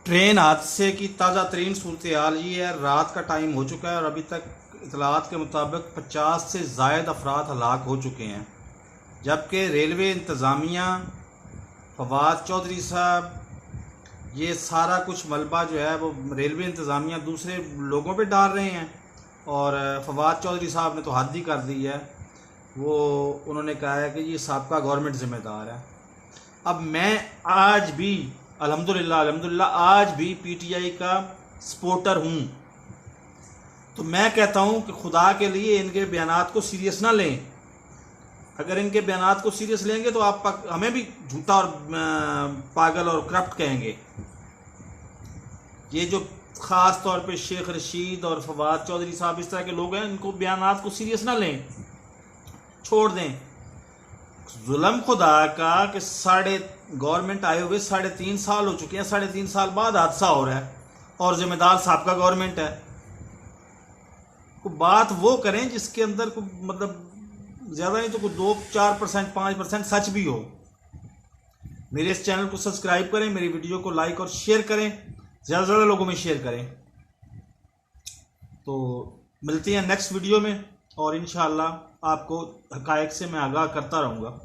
Train हादसे की ताज़ा तरीन सूरत हाल ये है। रात का टाइम हो चुका है और अभी तक इतलात के मुताबिक 50 से ज़ायद अफराद हलाक हो चुके हैं, जबकि रेलवे इंतज़ामिया फवाद चौधरी साहब ये सारा कुछ मलबा जो है वो रेलवे इंतज़ामिया दूसरे लोगों पे डाल रहे हैं। और फवाद चौधरी साहब ने तो हद ही कर दी है। वो उन्होंने कहा है कि ये साबका गवर्नमेंट ज़िम्मेदार है। अब मैं आज भी अल्हम्दुलिल्लाह अल्हम्दुलिल्लाह आज भी पीटीआई का सपोर्टर हूँ। तो मैं कहता हूँ कि खुदा के लिए इनके बयानात को सीरियस ना लें। अगर इनके बयानात को सीरियस लेंगे तो आप हमें भी झूठा और पागल और करप्ट कहेंगे। ये जो ख़ास तौर पे शेख रशीद और फवाद चौधरी साहब इस तरह के लोग हैं, इनको बयानात को सीरियस ना लें, छोड़ दें। जुल्म खुदा का कि गवर्नमेंट आए हुए 3.5 साल हो चुके हैं, 3.5 साल बाद हादसा हो रहा है और जिम्मेदार साहब का गवर्नमेंट है। को बात वो करें जिसके अंदर को मतलब ज़्यादा नहीं तो कोई 2-4% 5% सच भी हो। मेरे इस चैनल को सब्सक्राइब करें, मेरी वीडियो को लाइक और शेयर करें, ज़्यादा से ज़्यादा लोगों में शेयर करें। तो मिलते हैं नेक्स्ट वीडियो में और इंशाअल्लाह आपको हकायक से मैं आगाह करता रहूँगा।